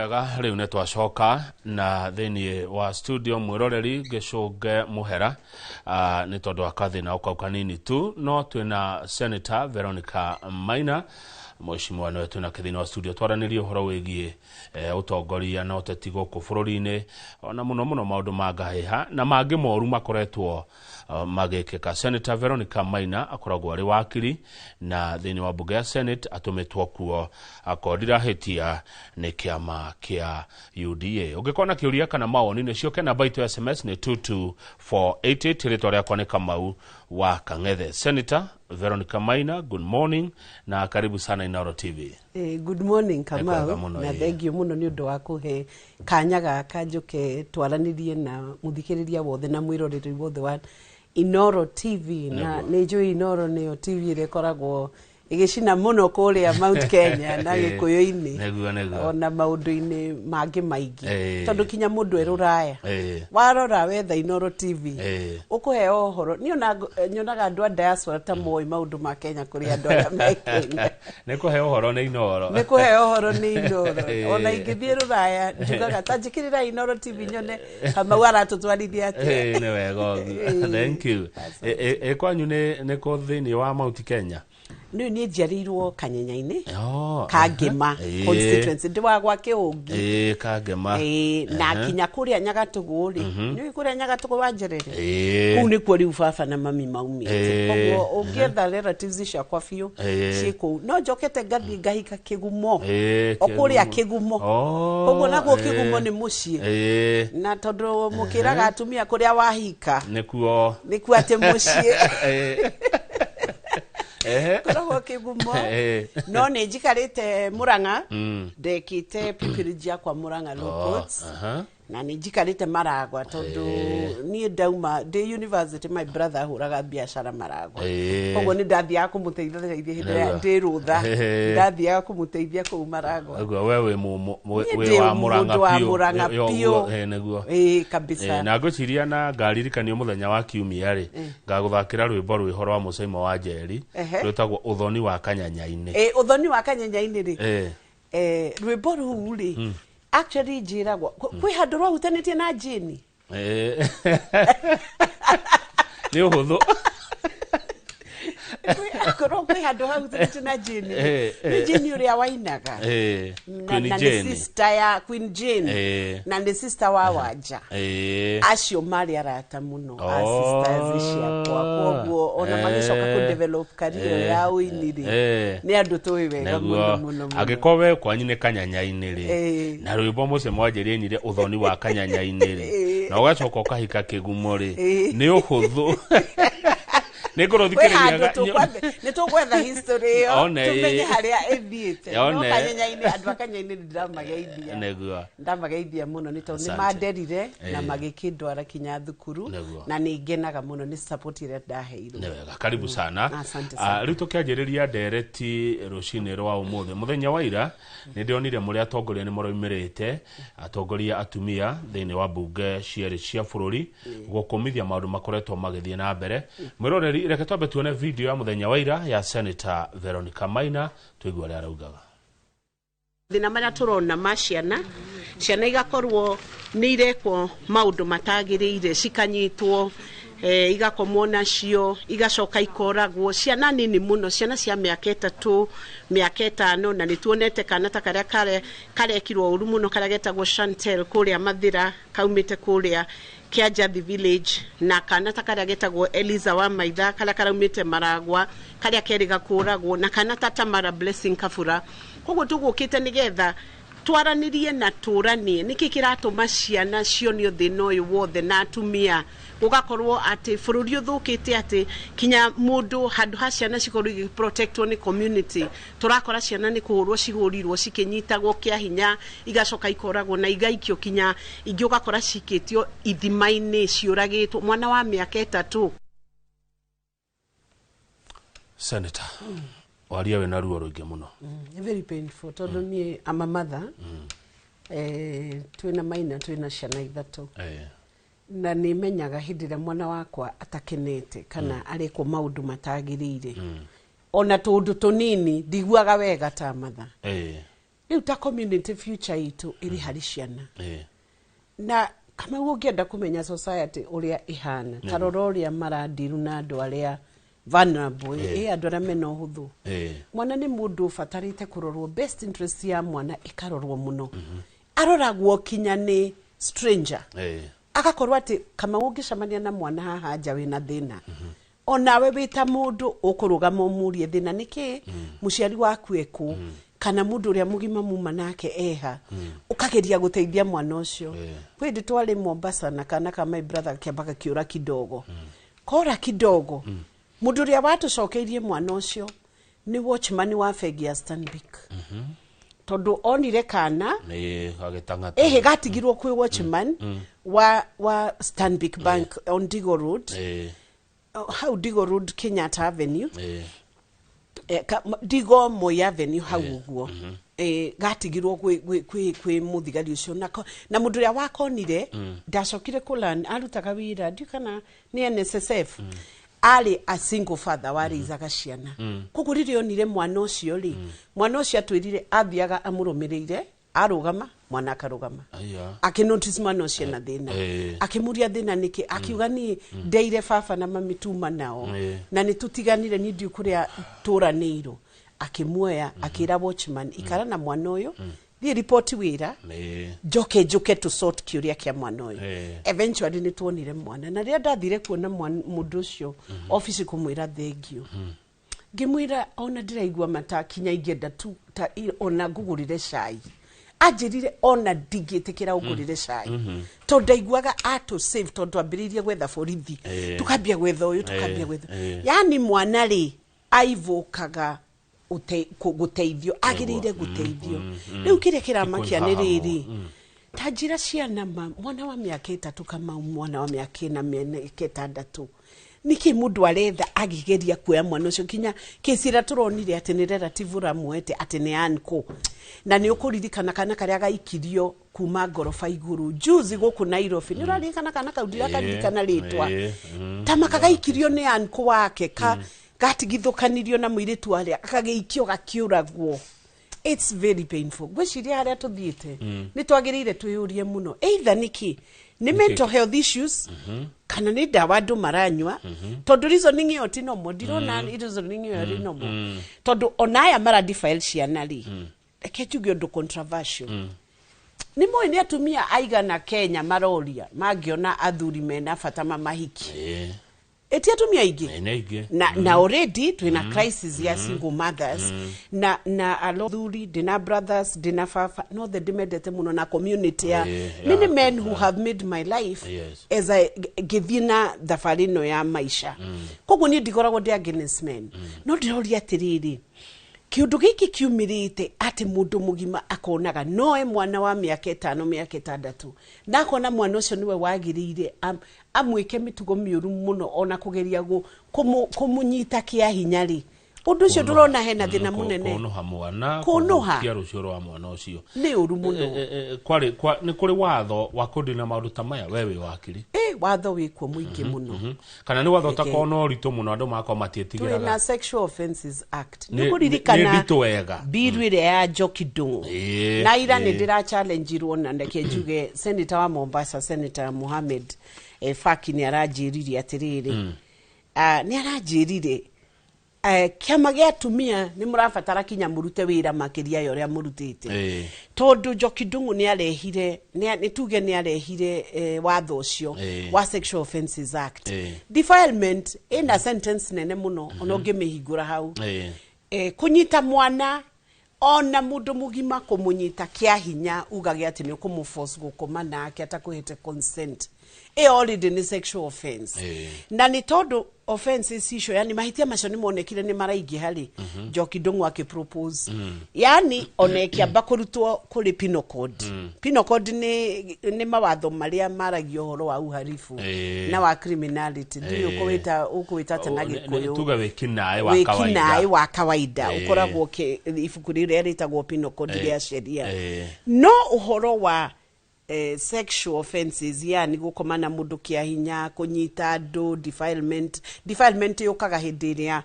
wega riu ne twacoka na thini wa studio mwiroreri gicunge muhera ni tondu akathina ukauka nini tu no twina Senator Veronica Maina Mheshimiwa no twina kithina wa studio twaranirie uhoro wigie utongoria na uteti guku bururi-ini ona muno maundu magaheha na mangi moru makoretwo magekeka. Senator Veronica Maina akoragwo ari wakiri na thini wa bunge ya Senate atumitwo kuo akodira hetia ni kiama kia UDA. Ungikona kiuria kana mawoni ni cio kena baito SMS ni 22488 ritwa riakwa ni Kamau wa Kang'ethe. Senator Veronica Maina, good morning na karibu sana Inooro TV. Good morning Kamau na thank you muno ni undu wa kuhe kanya gaka njuke twaranirie na muthikiriria wothe na mwiroreri wothe wa Inooro TV na nijui Inooro niyo TV ire koragwo igicina muno kuria Mount Kenya na gikuyu-ini ona maundu-ini mangi maingi tondu kinya mundu eruraya warora wetha Inooro TV ukuheo horo ni nyonaga andu a diaspora ta moi maundu ma Kenya kuri andu aria me Kenya ni kuheo horo ni Inooro ona ingithie ruraya njugaga tanjikirira Inooro TV nyone Kamau aratutwarithia atia ni wega thank you kwanyu ni ko thini wa Mount Kenya ni njiarirwo Kanyenya-ini Kangema constituency ndiwa gwa Kiungi Kangema na kinya kuria Nyagatugu ri ni kuria Nyagatugu wanjerere ku ni ku riu baba na mami maumite koguo ungietha relatives ciakwa biu ciku no njokete ngathi ngahika Kigumo okuria Kigumo koguo naguo Kigumo ni mucii na tondu mukiraga atumia kuria wahika nikuo ati mucii koragwo Kigumo no ni njikarite Murang'a ndekite pipirijia kwa Murang'a Locals na ni njikarite Maragwa tondu ni ndauma de university my brother huraga biashara Maragwa koguo ni ndathia kumuteithia hindira ndirutha ndathia kumuteithia ku Maragwa koguo wewe we wa Murang'a pio neguo kabisa na ngociria na ngaririkania muthenya wa kiumia ri ngaguthakira rwimbo rwihoro wa Musaimo wa Njeri rwitagwo uthoni wa Kanyenya-ini uthoni wa Kanyenya-ini ri rwimbo ru ri actually njiragwo kwi handu rwahutanĩtie na jini ni uhuthu kwi handu rwahutanĩtie na jini ni jini uria wainaga na sister ya Queen Jane na ni sister wa Wanja acio mari arata muno sisters ciakwa koguo ona magicoka ku develop career ya uiniri ni andu tuwi wega muno agikowe kwanyu ni Kanyenya-ini ri na rwimbo Musaimo wa Njeri nyire uthoni wa Kanyenya-ini ri na ugacoka ukahika Kigumo ri ni uhuthu Negoro thikiriria ni tugwetha history yo tumenye haria ethiite no Kanyenya-ini andu Kanyenya-ini ndamageithia neguo ndamageithia muno ni tondu ni maderire na magikindwara kinya thukuru na ni ngenaga muno ni support ire ndaheirwo wega karibu sana riu tukianjiriria ndereti rucini rwa umuthi muthenya wa ira ni ndionire muri atongoria ni moroimirite atongoria atumia thini wa bunge cieri cia bururi gukumithia maundu makoretwo magithie na mbere mwiroreri reke twambe tuone video ya muthenya wa ira ya Senator Veronica Maina twigua ria araugaga thina maria turona maciana igakorwo ni irekwo maundu matagirire cikanyitwo igakomwo nacio igacoka ikoragwo ciana nini muno ciana cia miaka 3 miaka 5 na nituonete kana ta karia karekirwo uru muno karia getagwo Chantel kuria Mathira kaumite kuria Kiajathi village na kana ta karia getagwo Eliza wa Maitha karia karaumite Maragwa karia keriga kuragwo na kana ta Tamara Blessing Kafura koguo tugukite nigetha twaranirie na turanie niki kiratuma ciana cionio thina uyu wothe na atumia ugakorwo ati bururi uthukite ati kinya mundu handu ha ciana cikorwo protectwo ni community turakora ciana ni kuhurwo cihurirwo cikinyitagwo kia hinya igacoka ikoragwo na igaikio kinya ingi ugakora cikitio ithima-ini ciuragitwo mwana wa miaka 3 Senator waria we na ruo ruingi muno very painful tondu ni ama mother twina Maina twina ciana ithatu na ni menyaga hindira mwana wakwa atakenete kana ariko maundu matagirire ona tundu tunini ndiguaga wega ta mother riu ta community future itu iri hari ciana na kama ungienda kumenya society uria ihana tarora uria maradiru na andu aria vulnerable andu aria mena uhuthu mwana ni mundu fatarite kurorwo best interest ya mwana ikarorwo muno aroragwo kinya ni stranger agakorwa ati kama ungicamania na mwana haha nja wina thina onawe wita mundu ukurugama umurie thina niki muciari waku eku kana mundu uria mugima muma nake eha ukageria guteithia mwana ucio kwindi twali Mombasa na kana kama my brother kiambaka kiura kidogo kora kidogo mundu uria watucokeirie mwana ucio ni watchman wa fegi ya Stanbic tondu onire kana gatigirwo kwi watchman wa Stanbic Bank on Digo Road how Digo Road Kenyatta Avenue Digo Moi Avenue how uguo gatigirwo kwi muthigari ucio na mundu uria wakonire ndacokire kulan arutaga wira ndikana ni NSSF ali a single father warizaga ciana kugurire onire mwana ucio ri mwana ucio atwirire athiaga amurumirire arugama mwana akarugama akinotice mwana ucio na thina akimuria thina niki akiuga ni ndeire baba na mami tuma nao na nitutiganire ni ndiu kuria turaniro akimuoya akira watchman ikara na mwana uyu thi report wira joke to sort kiuria kia mwana uyu eventually ni tuonire mwana na ria ndathire kuona mundu ucio office kumwira thengio ngimwira ona ndiraigua mata kinya ingenda tu ta ona ngugurire cai ajirire ona ndigitikira ugurire cai to ndaiguaga ato save to twambiririe gwetha borithi tukambia gwetha uyu tukambia gwetha yani mwana ri aivukaga guteithio agirire guteithio riu kire kiramakia ni riri tajira ciana mwana wa miaka 3 kama mwana wa miaka 6 niki mundu aretha agigeria kuya mwana ucio kinya kisira turonire ati ni relative ramwete ati ni anko na ni ukuririkana kana karia gaikirio kuma gorofa iguru juzi guku Nairobi ni uraririkana kana kaudira kadirikana ritwa tamaka gaikirio ni anko wake gatigithukanirio na muiritu aria akageikio gakiuragwo. It's very painful. Gwiciria haria tuthiite ni twagirire tuyurie muno either niki ni mental health issues kana ni dawa andu maranywa tondu reasoning iyo ti normal ndirona reasoning iyo ri normal tondu onaya mara defile ciana ri ekejuge undu controversial ni moi ni atumia aigana Kenya maroria magiona athuri mena fatama mahiki eti atumia ingi na already twina crisis ya single mothers na alodhuri dina brothers dina fafa no the dimedete muno na community ya many men who have made my life as I givina dhafarino ya maisha koguo ni ndikoragwo ndi against men no ndiroria atiriri kiundu giki kiumirite ati mundu mugima akonaga noe mwana wa miaka 5 miaka 6 na kona mwana ucio niwe wagirire amwike mitugo miuru muno ona kugeria kumunyita kia hinyari undu ucio ndurona hena thina munene kunoha mwana kunoha kia rucio rwa mwana ucio ni uru muno ni kuri watho wa kudina maundu ta maya wewe wakiri watho wikuo muingi muno kana ni watho takona uritu muno andu makwa matietigiraga na Sexual Offences Act ni kuririkana biru ile ya Jokidungu na ira ni ndira challenge ruona ndeke juge senator wa Mombasa Senator Mohamed Faki ni arajiriri atiriri ni arajiriri kiama gia tumia ni murafatara kinya murute wira makiria yoria murutite tondu Jokidungu ni arehire ni tuge ni arehire watho ucio wa Sexual Offences Act defilement in a sentence nene muno onoge mehigura hau kunyita mwana ona mundu mugima kumunyita kia hinya ugage ati ni kumuforce gukoma nake atakuhete consent already ni sexual offense na ni tondu offenses icio yani mahitia macio ni monekire ni maraigi hari Jokidungu akipropose yani onekia bakurutwo kuri penal code penal code ni mawatho maria maragio horo wa uharifu na wa criminality ndio ukuita tanagi kuyo tuga wekinae wa kawaida ukoragwo ifuku rire ritagwo penal code ya sheria no uhoro wa sexual offenses, yani gukomana mundu kia hinya, kunyita andu, defilement yukaga hindi iria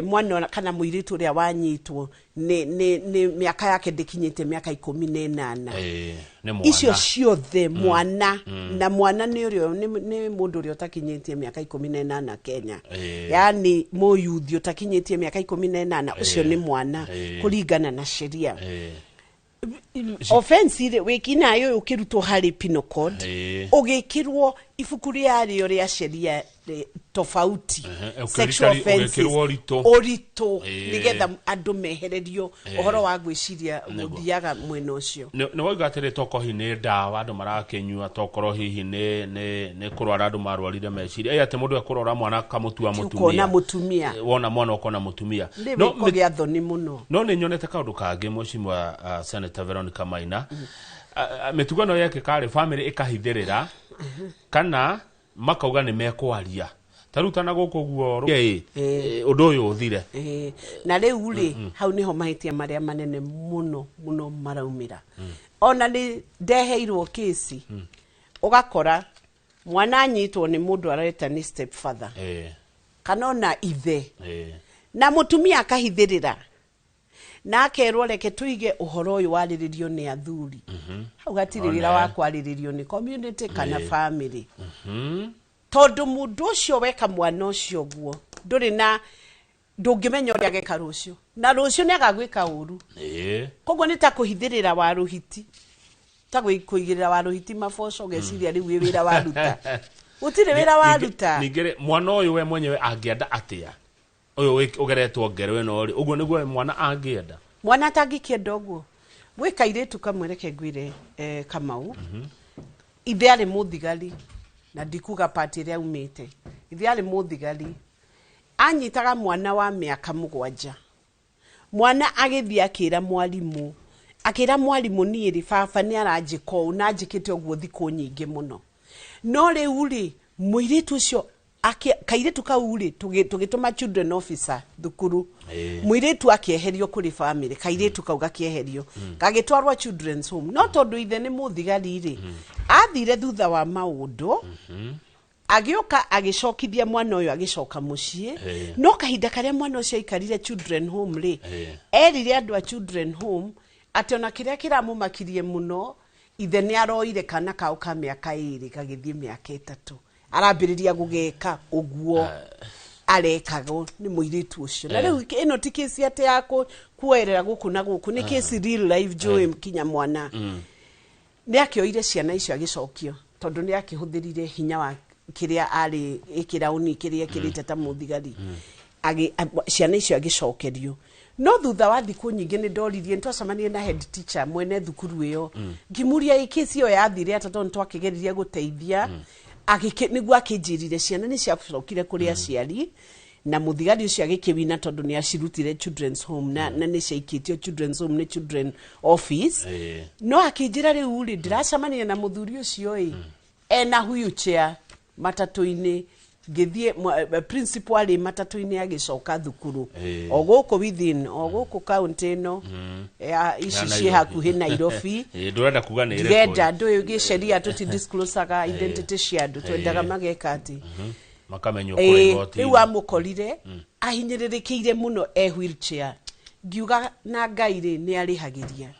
mwana kana muiritu uria wanyitwo ni miaka yake ndikinyite miaka 18 icio ciothe mwana na mwana ni urio ni mundu uria utakinyitie miaka 18 Kenya yani moyuthi utakinyitie miaka 18 ucio ni mwana kuringana na sheria offense ile wekina yo ukirutwo hari penal code ugikirwo ibuku rĩarĩo rĩa sheria tofauti sexual offenses orito nigetha andu mehererio uhoro wa gwiciria muthiaga mwena ucio no waigatire toko hine ndawa andu marakenyua tokoro hihi ne kurwara andu marwarire meciria ate mundu akurora mwana kamutua mutumia wona mwana ukona mutumia no kugia thoni muno no ni nyonete kaundu kangi mheshimiwa Senator Veronica Maina metugano yake kare family ikahithirira kana makauga ni mekwaria tarutana guko guo undu uyu uthire na riu ri hau niho mahitia maria manene muno maraumira ona ni ndeheirwo kesi ugakora mwana anyitwo ni mundu areta ni step father kana ona ithe na mutumia akahithirira na akerwo reke tuige uhoro uyu wariririo ni athuri hau gatiri wira wa kwariririo ni community kana family tondu mundu ucio weka mwana ucio guo nduri na ndungimenya uria geka rucio na rucio ni agagwika uru koguo ni ta kuhithirira wa ruhiti ta kuigirira wa ruhiti maboco geciria riu wira wa ruta utire wira wa ruta ningire mwana uyu we mwenyewe angienda atia uyu ugeretwo ngerwe no ri uguo niguo mwana angienda mwana tangikienda uguo gwika iretu kamwereke ngwire Kamau ithe ari muthigari na ndikuga party ria umite ithe ari muthigari anyitaga mwana wa miaka 7 mwana agithia akira mwalimu ni ri baba ni aranjiko na njikite uguo thiku nyingi muno no riu ri muiritu ucio kairetu kauri tugituma children officer thukuru muiritu akieherio kuri family kairetu kauga kieherio kagitwarwa children's home no tondu ithe ni muthigari ri athire thutha wa maundu agioka agicokithia mwana uyu agicoka mucie no kahinda karia mwana ucio ikarire children home ri erire andu a children home atona kiria kiramumakirie muno ithe ni aroire kana kao ka miaka 2 kagithie miaka 3 arambiriria gugeka uguo arekago ni muiritu ucio na riu ino ti kesi ate yako kuerera guku na guku ni kesi real life Joe Mkinya mwana ni akioire ciana icio agicokio tondu ni akihuthirire hinya wa kiria ari ikirauni kiria kirite ta muthigari ciana icio agicokerio no thutha wa thiku nyingi ni ndoririe ntwacamanie na head teacher mwene thukuru iyo ngimuria ikesi yo yathire atato ntwakigeriria guteithia niguo akinjirire ciana ni ciacokire kuri aciari na muthigari ucio agikiwina tondu ni acirutire children's home na ni ciaikitio children's home ni children office no akinjira riu ri ndiracamania na muthuri ucio ena wheelchair matatu-ini ngithie principal ali matatu-ini agicoka thukuru oguko within oguko county no ya ici cie hakuhi Nairobi ndurenda kuga ni ire genda ndu gisheria tuti disclosaga identity cia ndu twendaga mageka ati makamenyo kuri goti riu amukorire ahinyiririkiire muno wheelchair ngiuga na ngaire ni arihagiria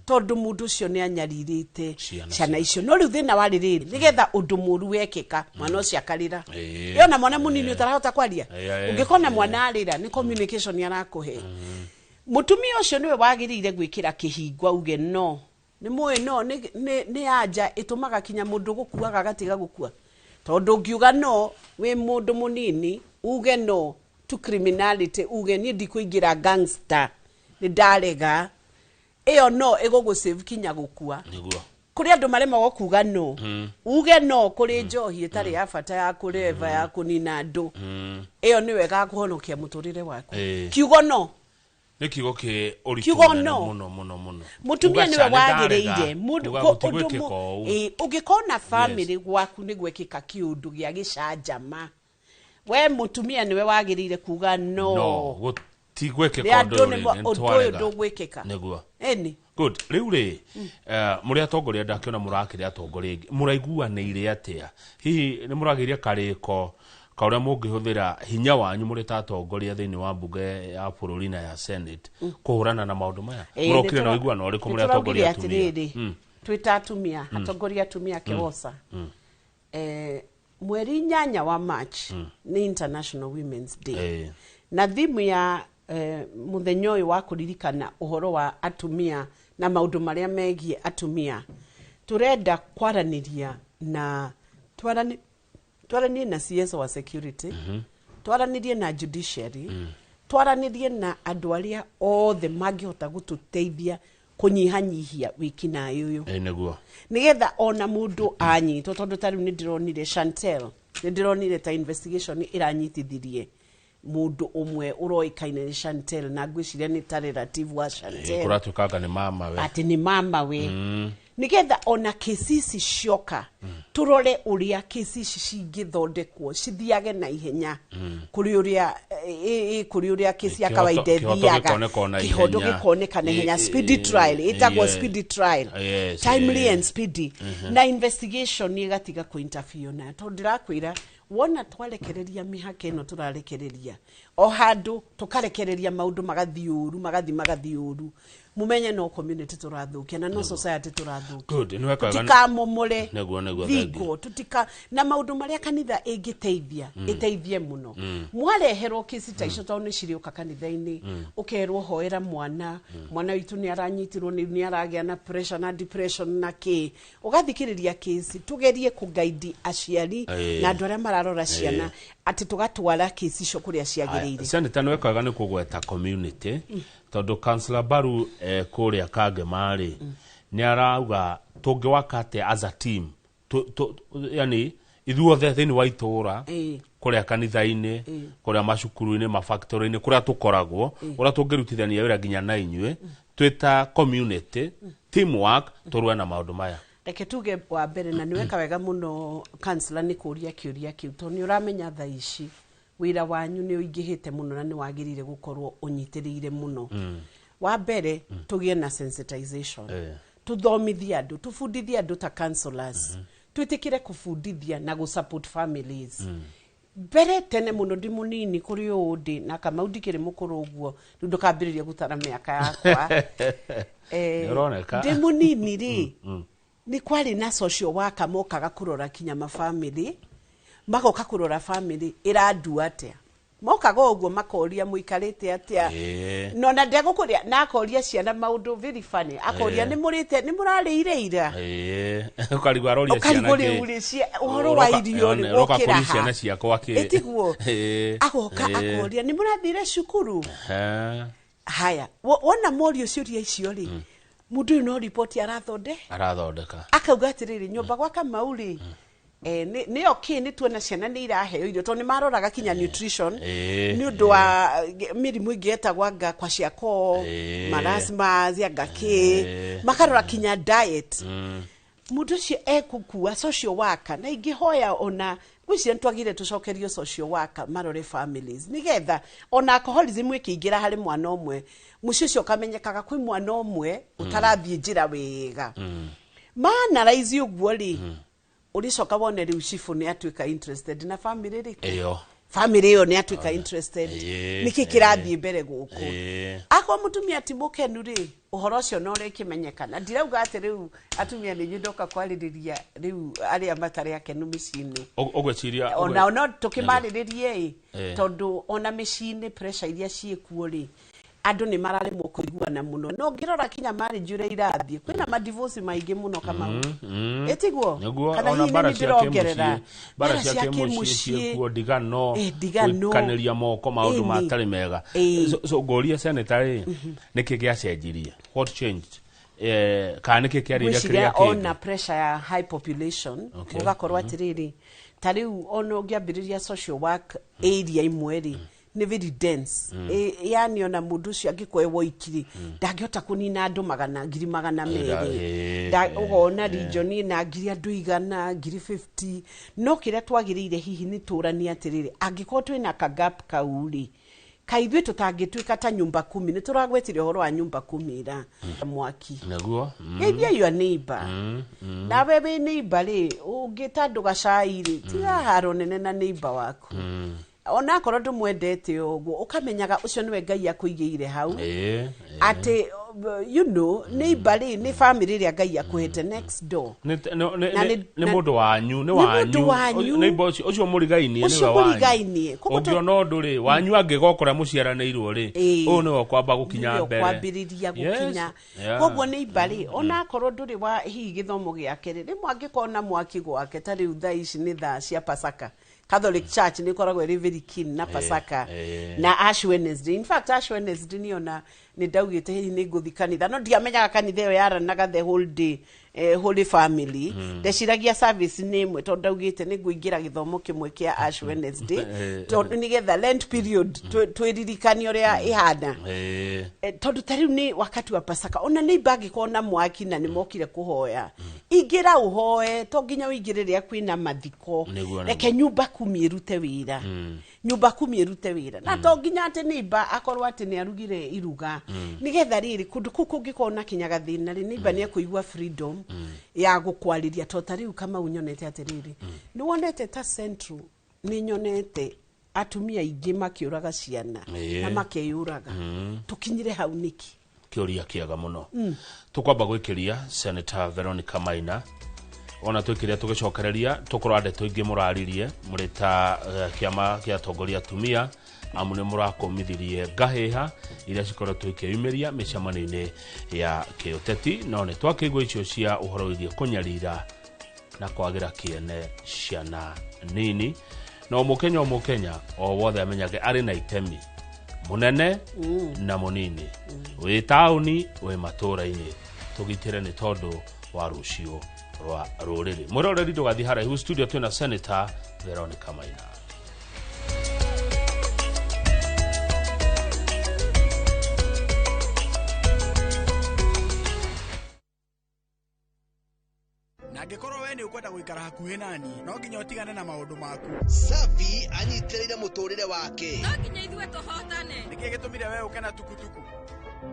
tondu mundu ucio ni anyaririte ciana icio no riu thina waririri nigetha undu muru wekeka mwana ucio akarira yona mwana munini utarahota kwaria ungikona mwana arira ni communication yarakuhe mutumia ucio niwe wagirire gwikira kihingwa uge no ni muwe no ni anja itumaga kinya mundu gukuaga gatiga gukua tondu ngiuga no we mundu munini uge no to criminality uge ni ndikuingira gangster ni darega eyo no egogo save kinya gukua niguo kuri andu marema gokuga no uge no kuri njohi itari ya bata ya kureva ya kunina andu eyo ni wega kuhonokia muturire waku kiugo no ni kiugo ki uritumana muno mutumia niwe wagiriire mundu ugikona family gwaku ni gwekika kiundu gia gicajama we mutumia niwe wagiriire kuga no tigwekeka undu ntwarega ndugwekeka niguo eni Good. Riu muri atongoria ndakiona murakiri atongoria muraiguanĩire atia hihi ni muragiria kariko kauria mungihuthira hinya wanyu muri ta atongoria thiini wa mbunge ya bũrũri na ya Senate kuhurana na maundu maya murokire na uiguano uriku muri atongoria atumia twita atumia atongoria atumia Kewosa mweri 8 wa March ni International Women's Day na thimu ya muthenya uyu wa kuririkana uhoro wa atumia na maundu maria megie atumia turenda kwaraniria na twaranie na CS wa security twaranirie na judiciary twaranirie na andu aria othe mangihota gututeithia kunyihanyihia wiki na yuyu neguo nigetha ona mundu anyitwo tondu tari ni ndironire Chantel ni ndironire ta investigation iranyitithirie mundu umwe uroikaine ni Chantel na ngwiciria ni ta relative wa Chantel kuratukaga ni mama we ati ni mama we nigetha ona kesisi cioka turore uria kesisi cingithondekwo cithiage na ihenya kuri uria kesi ya kawaida thiaga kihondo gikoneka na ihenya speedy trial itagwo speedy trial timely and speedy na investigation igatiga ku interfere na to ndirakwira wona twalekereria mihaka ino turarekereria o handu tukarekereria maundu magathi uru mumenye no community turathukia na no society turathukia tukamomole thigo tutika na maundu maria kanitha ingiteithia iteithie muno mwareherwo kisi ta icio tondu cirioka kanitha-ini ukerwo hoera mwana witu ni aranyitirwo ni aragia na pressure na depression na ki ugathikiriria kisi tugerie kuguide aciari na andu aria mararora ciana ati tugatwara kisi icio kuria ciagirire Senator no ekaga ni kugweta community tondu Councillor Baru kuria Kagemari ni arauga tungiwakate as a team yani ithuothe thini wa itura kuria kanitha-ini kuria macukuru-ini mafactory-ini kuria tukoragwo uria tungirutithania wira nginya na inywe twita community teamwork turwe na maundu maya reke tuge wa mbere na niweka wega muno Councillor ni kuria kiuria kiu to ni uramenya tha ici wira wanyu ni uingihite muno na ni wagirire gukorwo unyitirire muno wa mbere tugie na sensitization tuthomithia andu tufundithia andu ta councillors twitikire kufundithia na go support families mbere tene muno ndi munini kuri undi na kama undikire mukuru uguo ndukambiriria gutara miaka yakwa ndi munini ri ni kwari na social worker mokaga kurora kinya ma family magoka kurora family irandu atia mokaga uguo makoria muikarite atia no na ndego kuria na akoria ciana maundu very funny akoria ni murite ni murarire ira ukarigwa roria ciana ke uhoro wa irio ni wokira ciana ciakwa ke etiguo agoka akoria ni murathire cukuru haya wona morio ciuria icio ri mundu no report arathondeka akauga atiriri nyumba gwaka mauri ni okay ni tuona ciana ni iraheo irio to ni maroraga kinya nutrition ni undu wa mirimu ingietagwa kwa ciako marasma ziagaki makarora kinya diet mundu cio ekukua social worker na ingihoya ona gwiciria twagire tucokerio social worker marore families nigetha ona alcoholism ikiingira hari mwana omwe mucio cio kamenyekaga kwi mwana omwe utarathie njira wega mana raizi uguo ri ulicoka wone riu cifu ni atuika interested na family ri family yo ni atuika interested niki kirathie mbere guku akwa mutumia timukenu ri uhoro ucio no ri kimenyekana ndirauga ati riu atumia ni nyindoka kwaliriria riu aria matari akenu micini ogweciria ona tukimariririe tondu ona micini pressure iria ciekuo ri andu ni mararemwo kuiguana muno no ngirora kinya marriage ure irathie kwina ma divorce maingi muno kama etiguo kana hihi ni ndirongerera bara cia kimuci kuo digano kaniria moko maundu matari mega so goria Senator niki giacenjirie what changed kana niki kiarire kiria ona pressure ya high population ugakorwa atiriri tariu ono ngiambiriria social work area imweri ni very dense yani ona mundu cio angikwewo ikiri ndangihota kunina andu magana meri ugona region na ngiri andu 100 ngiri 50 no kiria twagirire hihi ni turani atiriri angikwo twina ka gap kauri kaithwe tutangituika ta nyumba 10 ni turagwetire horo wa nyumba 10 ra mwaki naguo ethia your neighbor na bebe neighbor ri ungitandu gacai ri tiga haro nene na neighbor waku ona korwo ndumwendete uguo ukamenyaga ucio niwe Ngai akuigeire hau ati you know neighbor ri ni family ri Ngai akuhete next door ni mundu wanyu ni wanyu neighbor ucio murigainie ni wanyu ungiona nduri wanyu angigokora muciaranirwo ri u niwe kwamba gukinya mbere kwambiriria gukinya koguo neighbor ri ona korwo nduri wa hihi githomo giake ri mwangikona mwaki gwake tari utha ici ni thaa cia Pasaka Catholic Church ni koragwo ri very keen na Pasaka na Ash Wednesday. In fact Ash Wednesday ni ona ni ndaugite hihi ni nguthi kanitha no ndiamenyaga kanitha yo yaranaga the whole day Holy Family ndeciragia service ni imwe to ndaugite ni nguingira githomo kimwe kia Ash Wednesday to nigetha Lent period twiririkani uria ihana tondu tariu ni wakati wa Pasaka ona ni bagi kona mwaki na ni mokire kuhoya ingira uhoe to nginya uingiriria kwina mathiko reke nyumba 10 irute wira nyumba 10 irute wira na to nginya ati niba akorwa ati ni arugire iruga nigetha riri kundu kuku ngikona kinyaga thina ri niba ni kuigwa freedom ya gukwariria to tariu kama unyonete ati riri ni wonete ta Central ni nyonete atumia ingi makiuraga ciana na makeyuraga tukinyire hau niki kiuria kiaga muno tukwamba gwikiria Senator Veronica Maina ona twikiria tugicokereria tukorwo ande tuingi muraririe murita kiama kia tongoria atumia amune murakomithirie ngahiha iria cikorwo twikiyumiria micamano-ini ya kiuteti no ne twakigwa icio cia uhoro wigie kunyarira na kwagira kiene ciana nini no mukenya o wothe amenyage ari na itemi munene na munini wi tauni wi matura-ini tugitire ni tondu wa rucio rwa ruriri muroreri ndugathi haraihu studio twina Senator Veronica Maina. Angekoro we ni ukwenda guikara hakuhi nani no nginya utigane na maundu maku Safi anyiterire muturire wake no nginya ithwe tuhotane niki gitumire we ukena tukutuku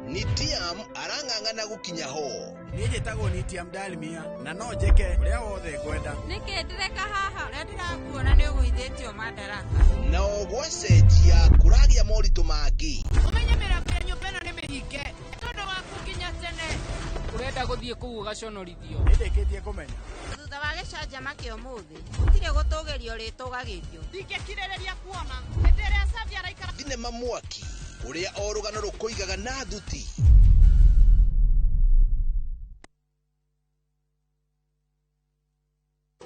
ni Tiam arang'ang'ana gukinya ho ni njitagwo ni Tiam Dalmia na no njeke uria wothe ngwenda niki ndireka haha uria ndirakuona ni uguithitio madaraka na ogwacenjia kuragia moritu mangi umenye mĩrango ya nyũmba ĩno nĩ mĩhinge tondu waku nginya tene urenda guthie kuu gaconorithio ndikitie kumenya thutha wa gĩcanjama kĩa ũmũthĩ gũtirĩ gũtũgerio rĩtũgagĩrio ndingĩkirĩrĩria kuona hĩndĩ ĩrĩa Safi araikara thinema mwaki uria o rugano rukuigaga na thuti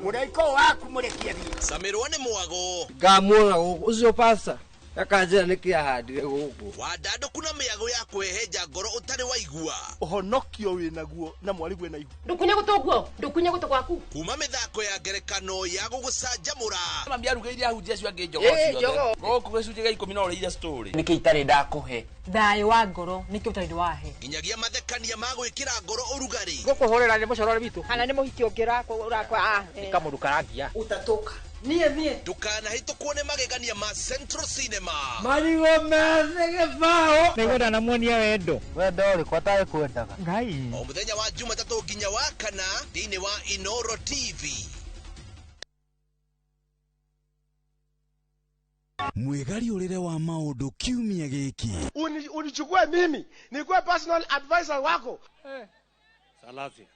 muraiko waku murekia Samirwa ni mwago ngamwona ucio pasta akanjira nikiahandire guku wadando kuna miago ya kweheja ngoro utari waigua uhonokio winaguo na mwarigu na ihu ndukunye guto gwaku kuma mithako ya ngerekano ya gugucanjamura mambia rugeire ahunjia cio ange njogo ciothe goku gicunjia 10 no uriire story niki itari ndakuhe thayo wa ngoro niki utari wahe nginyagia mathekania ma gwikira ngoro urugari gukuhorera ni mucorore bitu kana ni muhiki ungira urakwa kamundu karagia utatoka nie ndukanahitukwo ni magegania ma Central Cinema marigo methege bao niguo na muonia wendo uri kwatae kwendaga ngai o muthenya wa Jumatatu nginya wa kana thiini wa Inoro TV. mwigari urire wa maundu kiumia giki unichukue mimi nikuwe personal advisor wako Salazia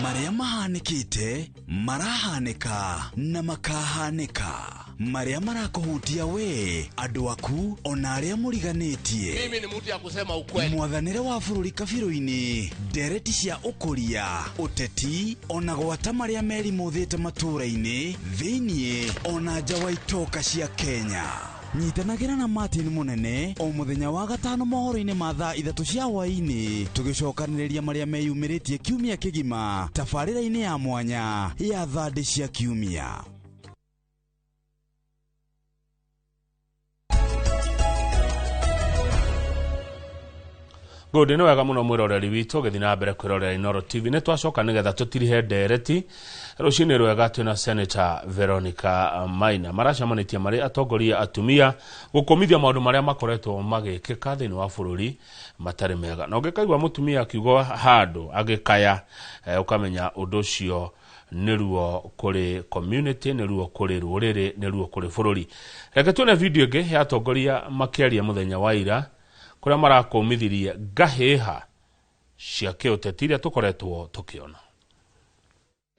maria mahanikite marahanika na makahanika maria marakuhutia we andu aku ona aria muriganitie mimi ni mtu ya kusema ukweli mwathanire wa bururi kabiru-ini ndereti cia ukuria uteti ona gwata maria meri muthite matura-ini thiini ona nja wa itoka cia Kenya nyitanagira na Martin Munene o muthenya wa gatano mohoro-ini ma thaa 3 cia hwaini tugicokaniriria maria meyumiritie kiumia kigima tabarira-ini ya mwanya ya thandi cia kiumia. Good no wega muno mwiroreri witũ gĩthina mbere kwĩrorera Inooro TV nĩ twacoka nĩgetha tũtirihe ndereti rũcinĩ rwega twĩna Senator Veronica Maina maracamanĩtie marĩ atongoria atumia gũkomithia maũndũ marĩa makoretwo magĩkĩka thĩinĩ wa bũrũri matarĩ mega na ũngĩkaigua mũtumia akiuga handũ agĩkaya ũkamenya ũndũ ũcio nĩruo kũrĩ community nĩruo kũrĩ rũrĩrĩ nĩruo kũrĩ bũrũri. Reke tuone video ĩngĩ ya atongoria makĩaria mũthenya wa ira kuria marakomithirie ngaheha cia kĩũteti iria tũkoretwo tũkĩona.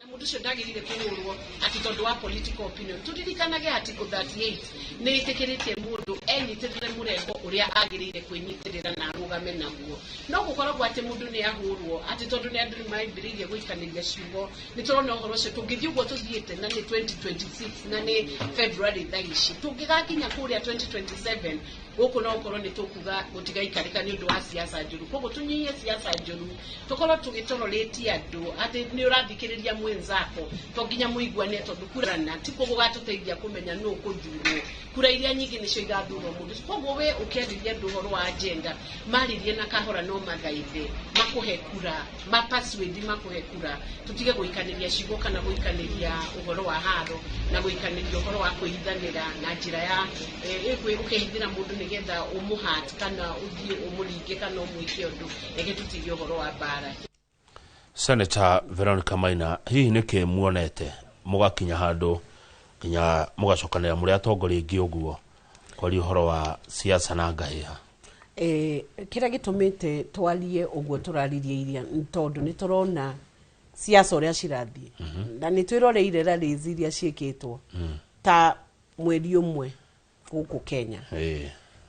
Na mundu cio ndagirire kũhũrwo ati tondu wa political opinion tutirikanage article 38 nĩ ĩtĩkĩrĩtie mundu enyitĩrĩre mũrengo ũrĩa agĩrĩire kwĩnyitĩrĩra na arũgame naguo. No gũkoragwo atĩ mundu nĩ ahũrwo ati tondu nĩ andũ maambĩrĩirie gũikanĩria ciugo nĩ tũrona ũhoro ũcio tũngĩthiĩ ũguo tũthiĩte na nĩ 2026 na nĩ February thaa ici tũngĩgakinya kũrĩa 2027 gũkũ no ũkorwo nĩ tũkuga gũtigaikarĩka nĩ ũndũ wa siasa njũru. Koguo tũnyihie siasa njũru tũkorwo tũgĩtororetie andũ atĩ nĩ ũrathikĩrĩria mwenzako to nginya mũiguane tondu kurana ti koguo gatũteithia kũmenya nũ kũthurwo. Kura iria nyingĩ nĩcio igathurwo mũndũ. Koguo we ũkĩarĩria andũ ũhoro wa agenda maririe na kahora no mathaithe makũhe kura mapaswedi makũhe kura tũtige gũikanĩria ciugo kana gũikanĩria ũhoro wa haro na gũikanĩria ũhoro wa kwĩhithanĩra na njĩra ya ũkĩhithĩra mũndũ nĩgetha ũmũhat kana ũthiĩ ũmũringe kana ũmwĩke ũndũ ege tũtige ũhoro wa bara. Senator Veronica Maina hihi nĩkĩ muonete mũgakinya handũ kinya mũgacokanĩra mũrĩ atongoria aingĩ ũguo kwari ũhoro wa siasa na ngaheha? Kĩrĩa gĩtũmĩte twarie ũguo tũraririe iria tondũ nĩ tũrona siasa ũrĩa cirathiĩ na nĩ twĩroreire rallies iria ciĩkĩtwo ta mweri ũmwe gũkũ Kenya.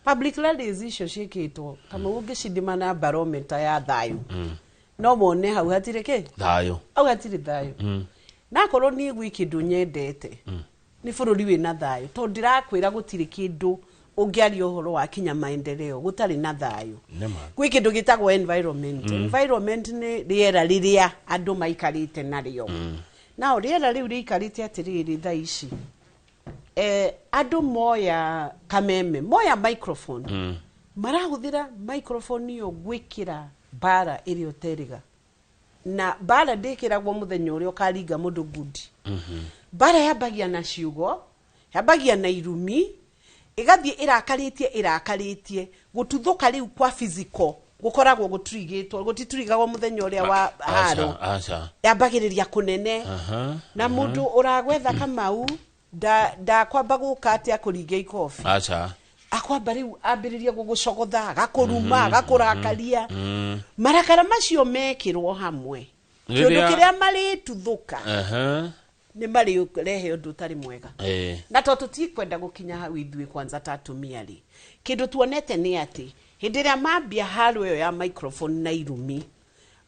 Public rallies icio ciĩkĩtwo kama ũngĩcindima na barometer ya thayũ no mone hau hatirĩ kĩ thayũ au hatirĩ thayũ na korwo niĩ gwĩ kĩndũ nyendete nĩ bũrũri wĩna thayũ tondũ ndĩrakwĩra gũtirĩ kĩndũ ũngĩaria ũhoro wa kinya maendeleo gũtarĩ na thayũ. Gwĩ kĩndũ gĩtagwo environment. Environment nĩ rĩera rĩrĩa andũ maikarĩte narĩo. Nao rĩera rĩu rĩikarĩte atĩrĩrĩ thaa ici andũ moya kameme moya microphone marahũthĩra microphone iyo gwĩkĩra bara ĩrĩa ũteriga na bara ndĩkĩragwo mũthenya ũrĩa ũkaringa mũndũ ngudi. Bara yambagia na ciugo yambagia na irumi ĩgathiĩ ĩrakarĩtie gũtuthũka rĩu kwa physical gukoragwo guturigitwo gutiturigagwo muthenya uria wa haro yambagiriria kunene na mundu uragwetha Kamau da kwamba guka atia kuringa ikofi akwamba riu ambiriria gugucogotha gakuruma agakurakaria marakara macio mekirwo hamwe kindu kiria mari tuthuka ni mari rehe undu tari mwega na to tutikwenda gukinya hau ithui kwanza tatumia ri kindu tuonete ni ati hindi ria mambia haro yo ya microphone na irumi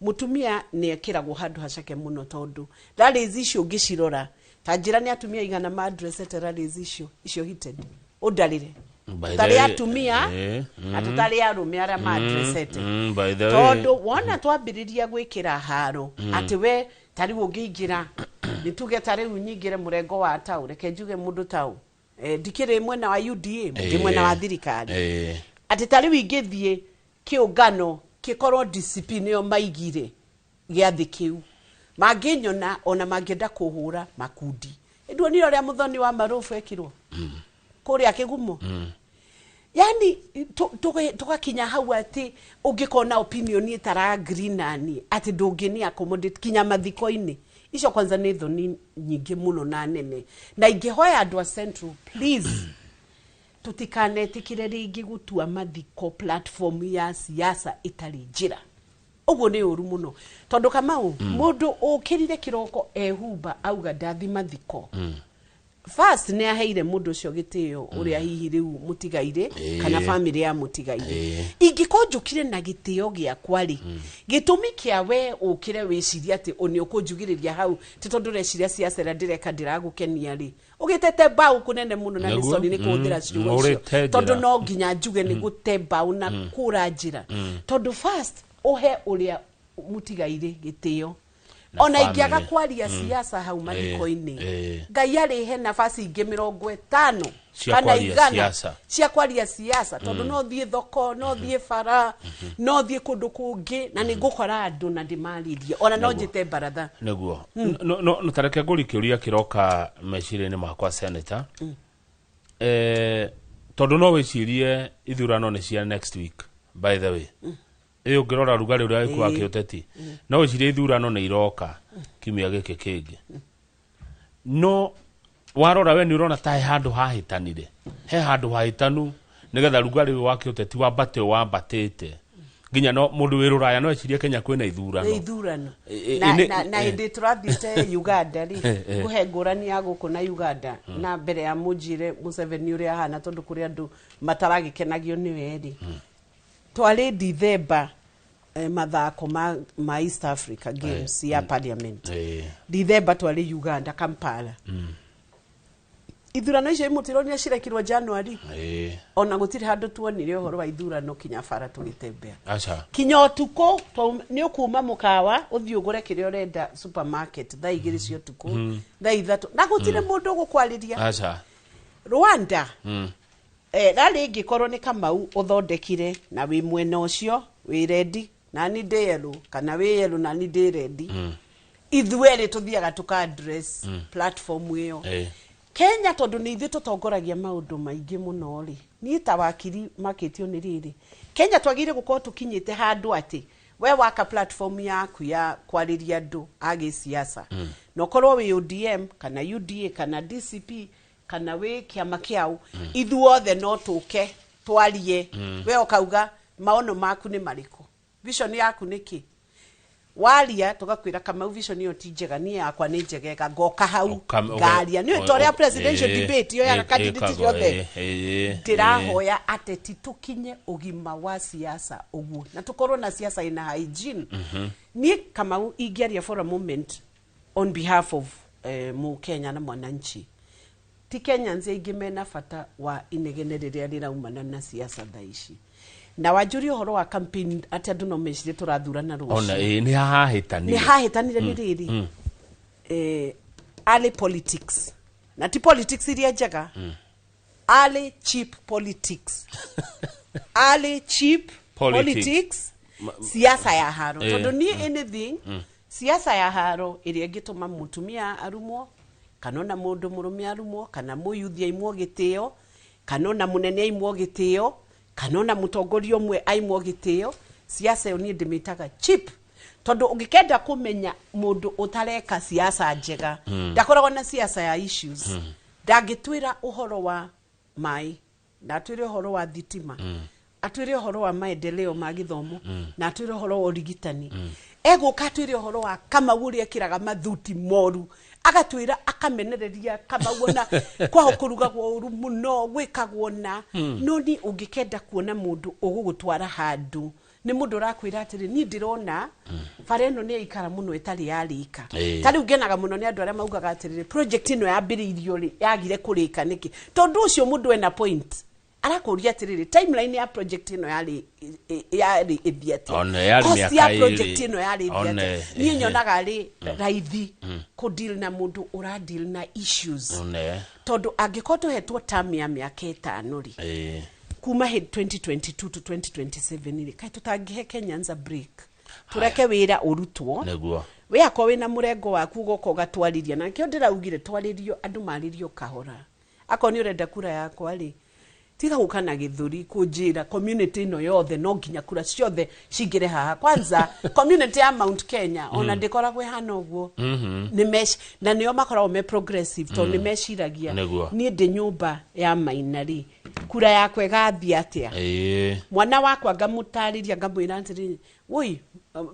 mutumia ni ekiragwo handu hacake muno tondu rallies icio ngicirora ta njira ni atumia igana ma address rallies icio hited udalire tari atumia atutari arume ara ma address tondu wona twambiriria gwikira haro ati we tari ungiingira nituge tari unyingire murengo wa tau reke njuge mundu tau ndikire mwena wa UDA ndi mwena wa thirikari ati tari wingithie kiungano kikorwo discipline yo maigire giathi kiu manginyona ona mangienda kuhura makundi ndio niro ria muthoni wa marufu ekirwo kuria kigumo yani tugakinya hau ati ungikona opinion itara green nani ati ndungini accommodate kinya mathiko-ini icio kwanza ni thoni nyingi muno na nene na ingihoya andũ a Central please tutikanetikire ringi gutua mathiko platform ya siasa itari njira uguo ni uru muno tondu Kamau mundu ukirire kiroko ehumba auga ndathi mathiko first ni aheire mundu ucio gitio uria hihi riu mutigaire kana family ya mutigaire ingikonjukire na gitio gia kwari gitumi kia we ukire wiciria ati oni ukunjugiriria hau ti tondu reciria siasa ra ndireka ndiragukenia ri ugitete bau kunene muno na nisoni ni kuthira ciugo icio tondu no nginya njuge ni gute bau na kura njira tondu first uhe uria mutigaire gitio ona ingiaga kwaria siasa hau mathiko-ini Ngai arihe nafasi ingi 50 kana igana cia kwaria siasa tondu no thie thoko no thie bara no thie kundu kungi na ningukora andu na ndimaririe ona no njite baratha neguo no tareke nguri kiuria kiroka meciria-ini makwa senator tondu no wicirie ithurano ni cia next week by the way iyo ngirora rugari uria ikwa kiuteti no wicirie ithurano ni iroka kimia giki kingi no warora we ni urona tai handu hahitanire he handu hahitanu nigetha rugari wa kiuteti wa bate wa batete nginya no mundu wiruraya no ecirie Kenya kwina ithurano na hindi turathite Uganda ri kuhe ngurani ya guku na Uganda na mbere ya mujire Museveni uria hana tondu kuri andu mataragikenagio ni weri twari December mathako ma East Africa Games ya Parliament December twari Uganda Kampala ithurano icio imutironi cirekirwo January ona gutiri handu tuonire uhoro wa ithurano kinya bara tugitembea kinya utuko ni ukuma mukawa uthii ugure kiria urenda supermarket thaa 2 cia utuko thaa 3 na gutire mundu gukwariria Rwanda rari ingikorwo ni Kamau uthondekire na wi mwena ucio wi ready na ni ndeyelo kana wi yelo na ni ndi ready ithuere tuthiaga tuka address platform iyo Kenya tondu ni ithu tutongoragia maundu maingi muno ri ni ta wakiri maketio ni riri Kenya twagire gukorwo tukinyite handu ati we waka platform yaku ya kwariria andu agi siasa no korwo wi ODM kana UDA kana DCP kana we kiama kiau ithuothe no tuke twarie we okauga maono maku ni mariko vision yaku niki waria tugakwira Kamau vision iyo ti njega ni yakwa ni njegeka ngoka hau ngaria ni toria presidential debate yo ya candidate yothe ndirahoya ateti tukinye ugima wa siasa uguo na tukorwo na siasa ina hygiene ni Kamau ingiaria for a moment on behalf of mu Kenya na mwananchi ti Kenya nze igimena fata wa inegene riria riraumana na siasa thaici na wajuri horo wa campaign ati andu no mecire turathurana rucio ona ni hahitanire ni riri early politics na ti politics iria njega early cheap politics early cheap politics siasa ya haro tondu ni anything siasa ya haro iria ngituma mutumia arumwo kanona mundu murume arumwo kana muyuthia imwo gitio kanona munene imwo gitio kanona mutongoria umwe aimwo gitio siasa yo ni ndimitaga cheap tondu ungikenda kumenya mundu utareka siasa njega ndakoragwo na siasa ya issues ndangitwira uhoro wa mai ndatwire uhoro wa thitima atwire uhoro wa maendeleo ma githomo na atwire uhoro wa urigitani ego katwire uhoro wa kama uri ekiraga mathuti moru agatwira akamenereria kama wona kwaho kurugagwo uru muno gwikagwo na no ni ungikenda kuona mundu ugugutwara handu ni mundu rakwira atiri ni ndirona fareno ni ikara muno etali yarika tari ugenaga muno ni andu aria maugaga atiri project ino yambiririo ri yagire kurika niki tondu ucio mundu ena point arakuria atiriri timeline ya project ino yari ithiate ona yari miaka iri project ino yari ithiate ni nyonaga ari raithi ku deal na mundu ura deal na issues tondu angikoto hetwo term ya miaka 5 ri kuma 2022 to 2027 ri kai tutangihe Kenyans a break tureke wira urutwo neguo we akwa wina murengo waku goko gatwariria na kio ndiraugire twaririo andu maririo kahora akoni urenda kura yakwa ri tiga gukana githuri kujira community ino yothe no nginya kura ciothe cingire haha kwanza community ya Mount Kenya ona ndikora gwe hana uguo ni mesh na nio makora me progressive to ni meshiragia ni ndi nyumba ya mainari kura yakwe gathi atia mwana wakwa ngamutariria ngamwira atiri woi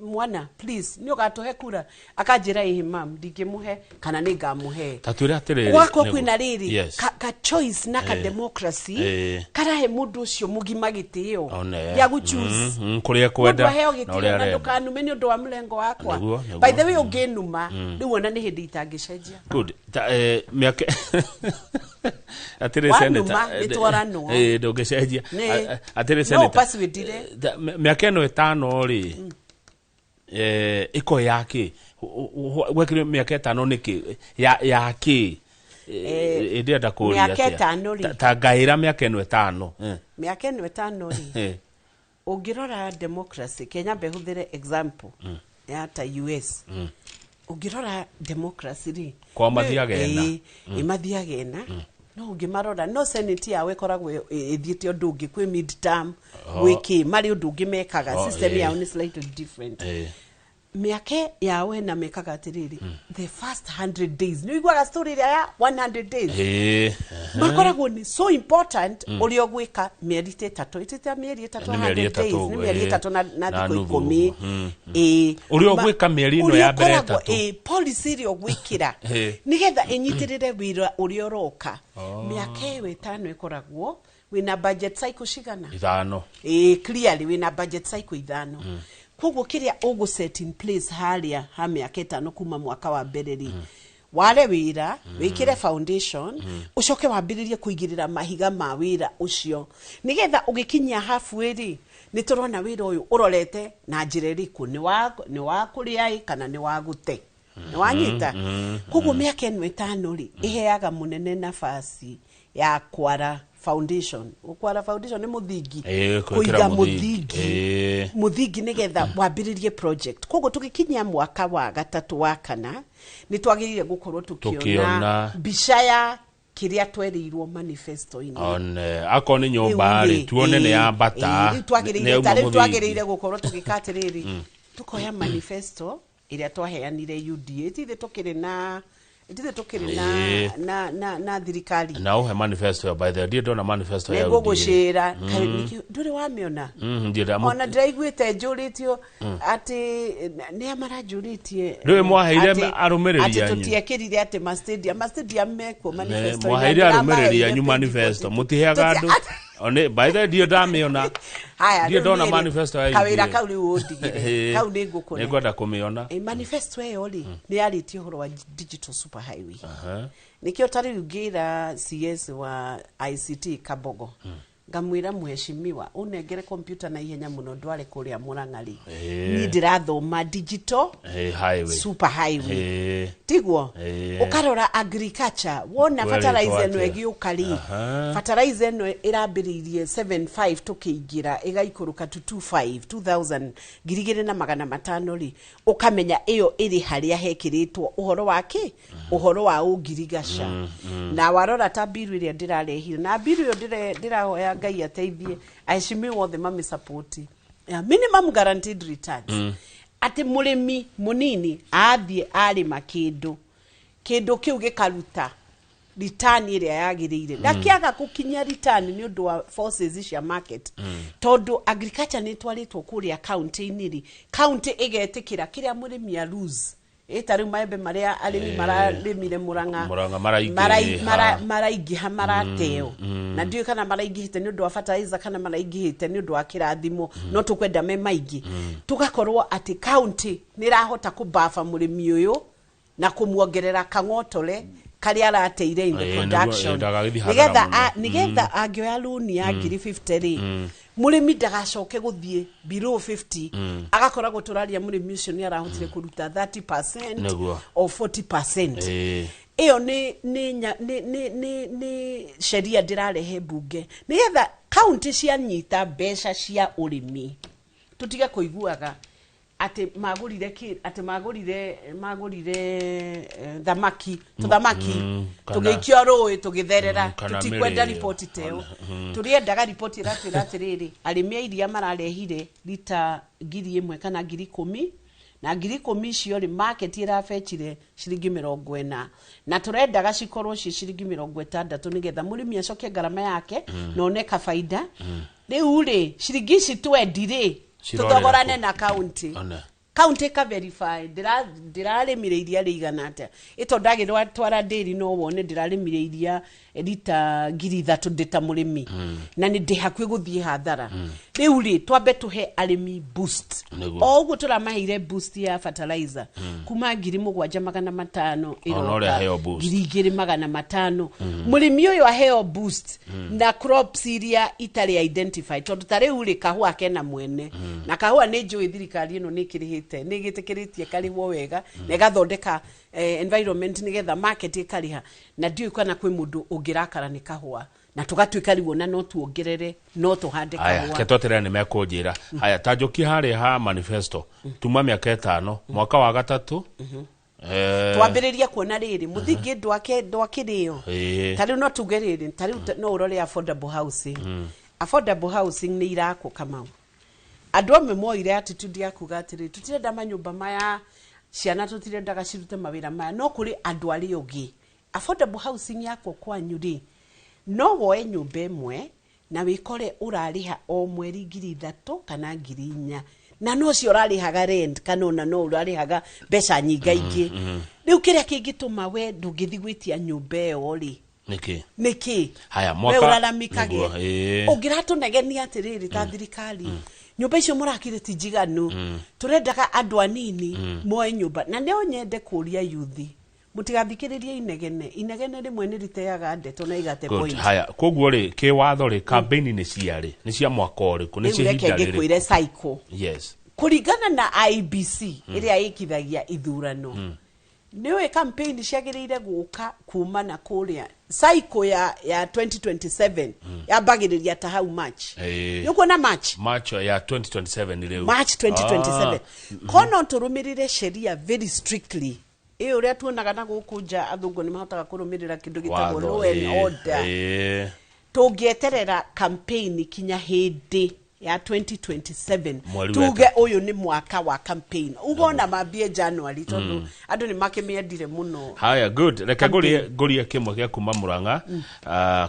mwana please ni ugatohe kura akajira imam ndikimuhe kana ni ngamuhe tatwira atiriri wako kwina riri ka choice na ka democracy karahe mundu ucio mugima gitio ya gu choose kuria kwenda na uria arenda ndukanume ni undu wa mlengo wakwa by the way ugenuma ni wona ni hindi itangicenjia good miaka atire senator ndungicenjia atire senator no pass with dire miaka eno 5 ri iko yake gwekire miaka 5 niki yake ndia ndakuria miaka 5 ri ta gaira miaka 5 miaka 5 ri ungirora democracy Kenya behuthire example ya ta US ungirora democracy ri kwa mathiagena imathiagena no ungimarora no senate yawe koragwo ithiete undu ungi kwi midterm wiki mari undu ungi mekaga system yao ni slightly different miake yawe na mekaga atiriri the first 100 days no igwa story ya 100 days makoragwo ni so important uri ogwika mieri 3 itete mieri 3 100 days ni mieri 3 na thiko 10 uri ogwika mieri no ya mbere 3 policy ri ogwikira nigetha inyitirire wira uri oroka miake we 5 ikoragwo wina budget cycle cigana 5 clearly wina budget cycle 5 koguo kiria ugu set in place haria ha miaka 5 kuma mwaka wa mbere wale wira wikire foundation ucoke wambiririe kuigirira mahiga ma wira ucio nigetha ugikinya halfway ni turona wira uyu urorete na njira iriku ni wa kuria kana ni wa gute ni wanyita koguo miaka 5 iheaga munene nafasi ya kwara foundation ukwara foundation ni muthingi kuiga muthingi nigetha wambiririe project koguo tugikinya mwaka wa 3 wa 4 ni twagirire gukorwo tukiona bishaya kiria twerirwo manifesto ini akoni nyumba ri tuone ne yambata twagirire gukorwo tugikatiriri tukoya manifesto iria twaheanire UDA ithe tukiri na na thirikari na uhe manifesto by the dear manifesto ya UDA gugushira nduri wamiona ona ndaiguite njuritio ati ni amara njuritie ndiwe mwaheire arumiriria ati tutiekirire ati stadium meko manifesto mwaheire arumiriria nyu manifesto mutiheaga andu one by the dear damiona haya ndio dona manifesto ya kawira kauli wodigire kau ni ngukona nigwenda kumiona manifesto eyo ri ni ariti horo wa digital super highway nikio tari ugira CS wa ICT Kabogo ngamwira muheshimiwa unengere computer na ihenya muno ndware kuria Murang'ari ni ndirathoma digital highway super highway tigwo ukarora agriculture wona fertilizer no egiukari fertilizer no irambiririe 75 tukiingira igaikuruka to 2000 girigire na 500 ri ukamenya iyo iri haria hekiritwo uhoro wake uhoro wa ugirigasha na warora ta biru iria ndirarehire na biru iyo ndirahoya Ngai ateithie aheshimiwe wothe mami support minimum guaranteed returns ati murimi munini athie arima kindu kiu gikaruta return iria yagirire ndakiaga kukinya return ni undu wa forces cia market tondu agriculture ni twaritwo kuria county iniri county igetikira kiria murimi a lose etari maembe maria arimi mararimire Murang'a maraingiha marateo na ndio kana maraingihite ni undu wa fertilizer kana maraingihite ni undu wa kirathimo no tukwenda me maingi tugakorwo ati county ni rahota kubafa murimi uyu na kumuongerera kang'otole karia arateire in the production nigetha angioya loan ya 50 murimi ndagacoke guthie below 50 agakora guturaria murimi ucio ni arahotire kuruta 30% or 40% iyo ni sheria ndirarehe bunge nigetha county cia nyita mbeca cia urimi tutige kuiguaga ati magurire thamaki tugikio roi tugitherera tutikwenda report teo turiendaga report ratiriri arimia iria mararehire lita 1,000 kana 10,000 na 10,000 cio ri market irafechire ciringi 40 na turendaga cikorwo ci ciringi 60 nigetha murimi acoke garama yake na oneka faida riu ri ciringi ci twendire tutogorane na county ka verify ndirarimire iria rigana ata ito ndagirwa twara dairy no wone ndirarimire iria lita 3,000 ndita murimi na ni ndi hakwi guthie hathara riu ri twambe tuhe arimi boost oguo turamahire boost ya fertilizer kuma 7,500 iroka 2,500 murimi uyu aheo boost na crops iria itari identified tondu tari uri kahua kena mwene na kahua ni njui thirikari ino ni kirihi ĩgĩte nĩ ĩgĩtĩkĩrĩtie karĩhwo wega na ĩgathondeka environment nĩgetha market ĩkariha na ndiũĩ kana kwĩ mũndũ ũngĩrakara nĩ kahũa na tũgatuĩka rĩu na no tuongerere no tũhande kahũa. Aya ketotera nĩ mekũnjĩra. Aya tanjũki harĩa ha manifesto tuma mĩaka 5 mwaka wa 3 twambĩrĩria kuona rĩrĩ mũthingi ndwakĩrĩo ta rĩu no tuge rĩrĩ ta rĩu no ũrore affordable housing. Affordable housing nĩ irakwo Kamau. Andũ amwe moire attitude ya kuga atĩrĩ tutirenda manyũmba maya ciana tutirendaga cirute mawĩra maya no kũrĩ andũ arĩ ũngĩ. Affordable housing yakwo kwanyu rĩ no woe nyũmba ĩmwe na wĩkore ũrarĩha o mweri 3,000 kana 4,000 na no cio ũrarĩhaga rent kana ona no ũrarĩhaga mbeca nyingaingĩ. Rĩu kĩrĩa kĩngĩtũma we ndũngĩthi gwĩtia nyũmba ĩyo rĩ nĩkĩ haya mwaka we ũraramikage ũngĩratũnegenia atĩrĩrĩ ta thirikari nyũmba icio mũrakire ti njiganu tũrendaga andũ anini moe nyũmba na nĩ nyende kũria yuthi mutigathikĩrĩrie inegene rĩmwe nĩ riteaga ndeto na igate point. Haya koguo rĩ kĩwatho rĩ campaign nĩ cia mwaka ũrĩkũ nĩ cia hinda rĩrĩ kwĩre cycle. Yes, kũringana na IBC ĩrĩa ĩkithagia ithurano nĩwe campaign ciagĩrĩire gũka kuma na kũrĩa cycle ya 2027 yambagĩrĩria ta how much yuko na March ya 2027 rĩu March 2027 kono tũrũmĩrĩre sheria very strictly. Ũrĩa tuonaga na gũkũ nja athũngũ nĩ mahotaga kũrũmĩrĩra kĩndũ gĩtagwo law and order. Tũngĩeterera campaign kinya hĩndĩ ya 2027 tuge ũyũ nĩ mwaka wa campaign ugona mambie January tondũ andũ nĩ makĩmĩendire mũno. Haya good reke ngũrie kĩmwe gĩa kuma Murang'a.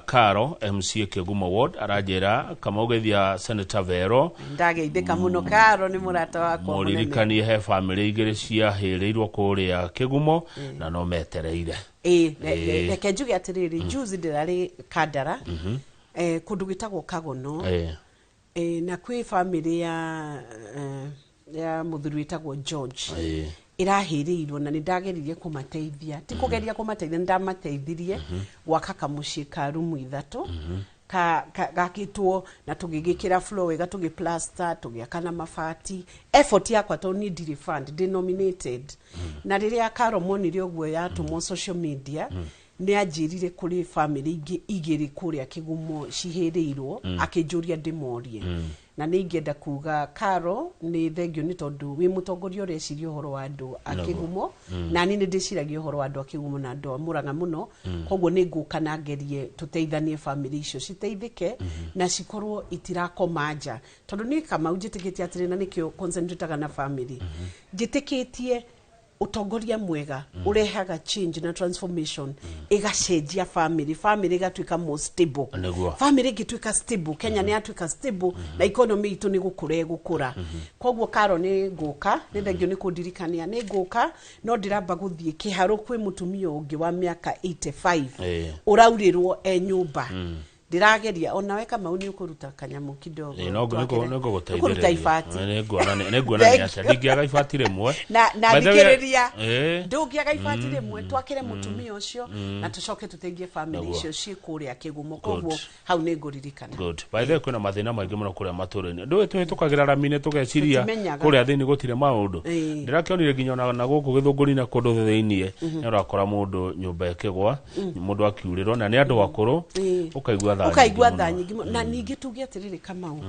Karo MC Kĩgumo Ward aranjĩra Kamaugethia Senator Vero ndageithĩka mũno Karo nĩ mũrata wakwa mũnene mũririkanie he family igĩrĩ ciahĩrĩirwo kũrĩa Kĩgumo na no metereire. Reke njuge atĩrĩrĩ juzi ndĩrarĩ Kandara kũndũ gĩtagwo Kagono na kwĩ family ya mũthuri wĩtagwo George irahĩrĩirwo na nĩndageririe kũmateithia ti kũgeria kũmateithia ndamateithirie gwaka kamũciĩ ka rumu 3 gakĩtwo na tũgĩgĩkĩra floor wega tũgĩplaster tũgĩaka na mabati. Effort yakwa to need refund denominated na rĩrĩa Karo monire ũguo yatũmwo social media nĩ anjĩrire kũrĩ family ingĩ igĩrĩ kũrĩa Kĩgumo cihĩrĩirwo akĩnjũria ndĩmorie na nĩ ingĩenda kuga Karo nĩ thengio nĩ tondũ wĩ mũtongoria ũreciria ũhoro wa andũ a Kĩgumo na nĩ ndĩciragia ũhoro wa andũ a Kĩgumo na andũ a Murang'a mũno koguo nĩ ngũka na ngerie tũteithanie family icio citeithĩke na cikorwo itirakoma nja tondũ nĩ Kamau njĩtĩkĩtie atĩrĩ na nĩkĩo concentrataga na family njĩtĩkĩtie utongoria mwega urehaga change na transformation igacenjia family igatuika more stable family igituika stable Kenya ni atuika stable na economy itu ni gukura koguo Karo ni nguka ni thengio ni kundirikania ni nguka no ndiramba guthie kiharo kwi mutumia ungi wa miaka 85 uraurirwo nyumba ndirageria ona weka mauni ukuruta kanyamu kidogo niko guteithĩrĩria ifati nĩnguona nĩ aca ndingĩaga ifati rĩmwe na thikĩrĩria ndũngĩaga ifati rĩmwe twakĩre mutumia ũcio na tũcoke tũteithie family icio ciĩkũrĩa Kĩgumo koguo hau nĩ ngũririkana. Good by the way kwĩna mathĩna maingĩ mũno kũrĩa matũũra-inĩ ndũĩ tũhĩtũkagĩra rami-inĩ tũgeciria kũrĩa thĩinĩ gũtirĩ maũndũ ndirakĩonire nginya na gũkũ Gĩthũngũri na kũndũ thĩinĩ nĩ ũrakora mũndũ nyũmba ĩkĩgwa mũndũ akiurĩrwo na nĩ andũ akũrũ ukaigua tha nyingĩ na ningĩ tuge atĩrĩrĩ Kamau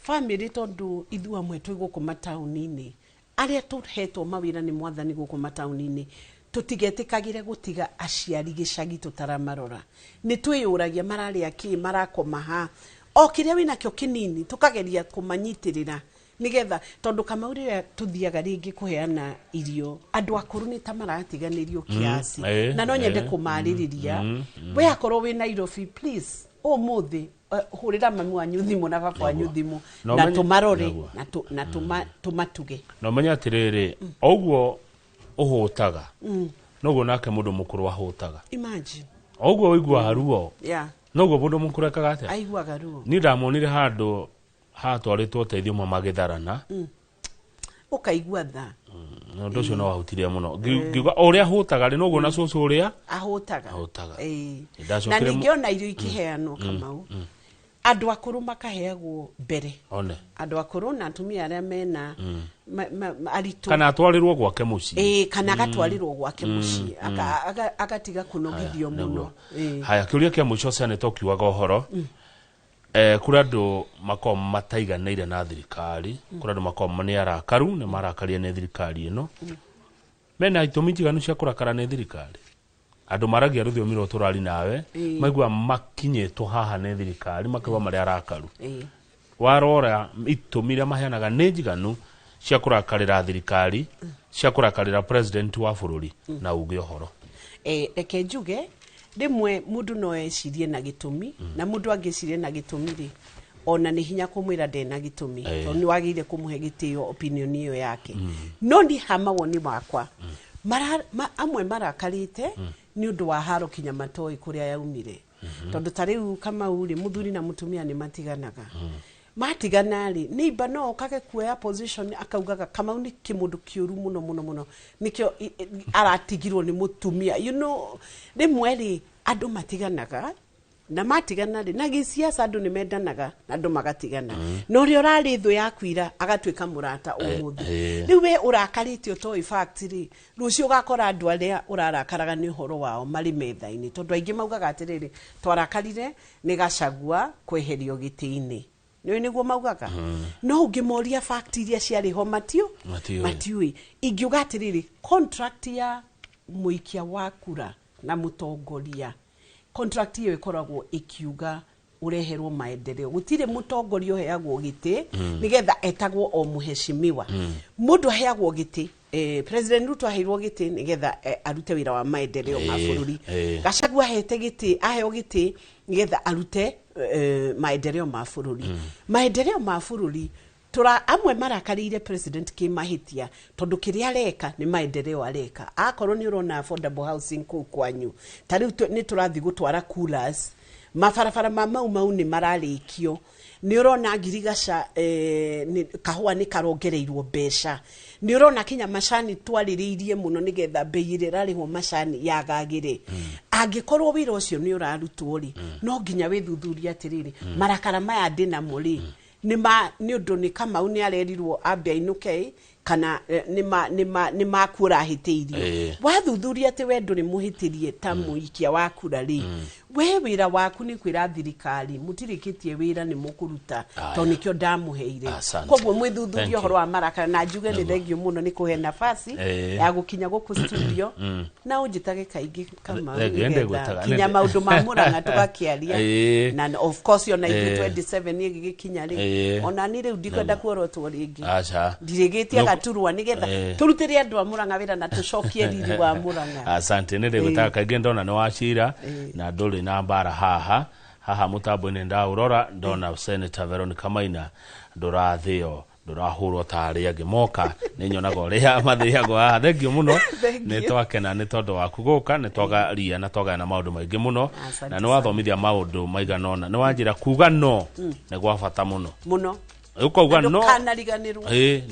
family tondu ithu amwe twĩ gũkũ mataũni-inĩ arĩa tũhetwo mawĩra nĩ mwathani gũkũ mataũni-inĩ tũtigetĩkagĩre gũtiga aciari gĩcagi tũtaramarora nĩ twĩyũragia mararĩa kĩ marakoma ha o kĩrĩa wĩnakĩo kĩnini tũkageria kũmanyitĩrĩra nigetha tondu Kamau rĩrĩa tuthiaga rĩngĩ kũheana irio andũ akũrũ nĩ ta maratiganĩrio kiasi na no nyende kũmarĩrĩria we akorwo wĩ Nairobi please mũthĩ hurira mami wanyu thimũ na baba wanyu thimũ na tũmarore na tũmatuge no menya atĩrĩrĩ ũguo ũhũtaga noguo nake mũndũ mũkũrũ ahũtaga imagine ũguo ũigua ruo noguo mũndũ mũkũrũ ekaga atĩa aiguaga ruo ni ndamonire handũ hatwarĩtwo ũteithio magĩtharana ukaigua tha no ndocio no wahutirie mũno ngiuga ũrĩa hũtaga rĩ noguo na cũcũ ũrĩa ahũtaga na ningĩ ona irio ikiheanwo Kamau andu akuru makaheagwo mbere one andu akuru na atumia aria mena aritu kana atwarirwo gwake muci kana agatwarirwo gwake muci agatiga kunogithio muno haya kiuria kia muco Senator kiugaga uhoro kuri andu makorwo mataiganĩire na thirikari kuri andu makorwo mani arakaru ni marakaria ni thirikari ino mena itũmi njiganu cia kurakara ni thirikari andu maragia rũthiomi rwa turari nawe maigua makinyĩtwo haha ni thirikari makiwa mari arakaru warora itũmi iria maheanaga ni njiganu cia kurakarĩra thirikari cia kurakarĩra president wa bũrũri na uge uhoro reke njuge rimwe mundu no ecirie na gitumi na mundu angicirie na gitumi ri ona ni hinya kumwira ndena gitumi to ni wagire kumuhe gitio opinion iyo yake no ni hamawoni makwa amwe marakarite ni undu wa haro kinya matoi kuria yaumire tondu tariu kama uri muthuri na mutumia ni matiganaga matigana ri neighbor no kage kuoya position akaugaga kama uni kimundu kiuru muno nikyo aratigirwo ni mutumia you know rimwe ri andu matiganaga na matigana ri na gisiasa andu ni mendanaga na andu magatigana no ri urari thu yakwira agatwika murata umuthi riu we urakaritio to fact ri rucio gakora andu aria urarakaraga ni horo wao mari methaini tondu aingi maugaga atiriri twarakarire ni gacagua kweherio gitiini niwe niguo maugaga no ngimoria fact iria ciari ho matiui ingiuga atiriri contract ya muikia wa kura na mutongoria contract iyo ikoragwo ikiuga ureherwo maendeleo gutire mutongoria heagwo giti nigetha etagwo o muheshimiwa mundu heagwo giti president Ruto aheirwo giti nigetha arute wira wa maendeleo ma bururi Gachagua hete giti aheo giti nigetha arute maendeleo ma bururi tura amwe marakarire president kimahitia tondu kiria areka ni maendeleo areka akorwo ni urona affordable housing kwanyu tari ni turathi gutwara coolers mafarafara mau ni mararikio ni urona ngirigaca kahua ni karongereirwo mbeca ni urona kinya macani twaririirie muno nigetha bei irarihwo macani yagagire angikorwo wira ucio ni urarutwo ri no nginya withuthuria atiriri marakara maya ndina muri ni undu ni kama uni arerirwo ambia inuke kana ni makura hiteirie wathuthuria ati we nduri muhitirie ta muikia wa kura ri we wira waku ni kwira thirikari mutirikitie wira ni mukuruta to nikyo ndamuheire kogwo mwithuthuria horo wa marakara na njuge ni thengio muno ni kuhe nafasi ya gukinya guku studio na unjitage kaingi kama kinya maundu ma Murang'a tugakiaria na of course yo na 27 gigikinya ri ona ni riu ndikwenda kuorotwo ringi ndirigitie gaturwa nigetha turutire andu a Murang'a wira na tucokie riri wa Murang'a asante ni ndigutaga kaingi ndona ni wacira na nduri na mbara haha mutambo-ini ndaurora ndona Senator Veronica Maina ndurathio ndurahurwo tari angi moka ni nyonaga uria mathiago haha thengio muno ni twakena ni tondu wa kuguka ni twaga ria na twaga na maundu maingi muno na ni wathomithia maundu maiganona ni wanjira kuga no ni gwa bata muno ukauga no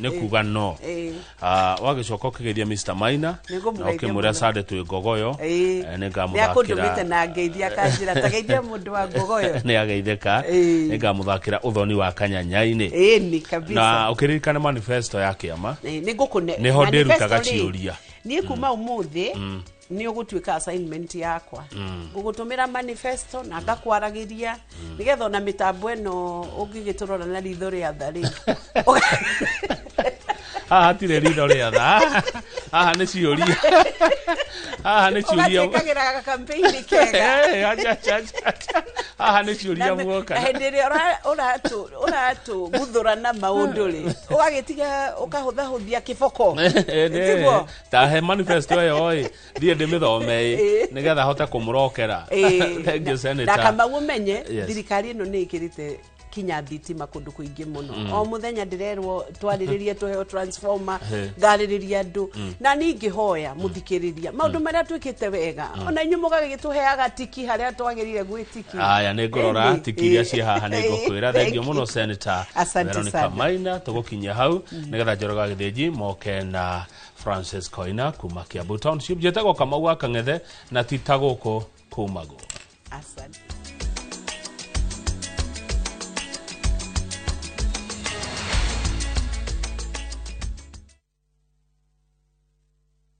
ni kuga no wagicoka ukigethia Mr Maina na ukimura sade tu gogoyo ni ngamuthakira na ngeithia kanjira tageithia mundu wa gogoyo ni ageitheka ni ngamuthakira uthoni wa Kanyanya-ini ni kabisa na ukiririkana manifesto yake ama ni ngukune ni ho ndirutaga ciuria ni kuma umuthi ni ugutwika assignment yakwa gugutumira manifesto na ngakwaragiria nigetha na mitambo eno ungigiturora na ritho ria thari hatire ritho ria tha ni ciuria ni ciuria ugagira campaign kega ni ciuria muoka hendire uratu guthura na maundu ri ugagitiga ukahutha huthia kiboko ndiguo ta he manifesto yo oi thie ndimithome nigetha hote kumurokera thank you Senator na kama umenye thirikari ino ni ikirite kinya thitima kundu kuingi muno o muthenya ndirerwo twariririe tuheo transformer ngaririria andu na ningi hoya muthikiriria maundu maria twikite wega ona inyu mugagituheaga tiki haria twagirire gwitiki aya ni ngorora tiki iria cia haha ni ngukwira thengio muno Senator Veronica Maina tugukinya hau nigetha Njoroge Githĩnji moke na Francis Koina kuma Kiambu Township jetagwo Kamau wa Kang'ethe na titaguko kumago asante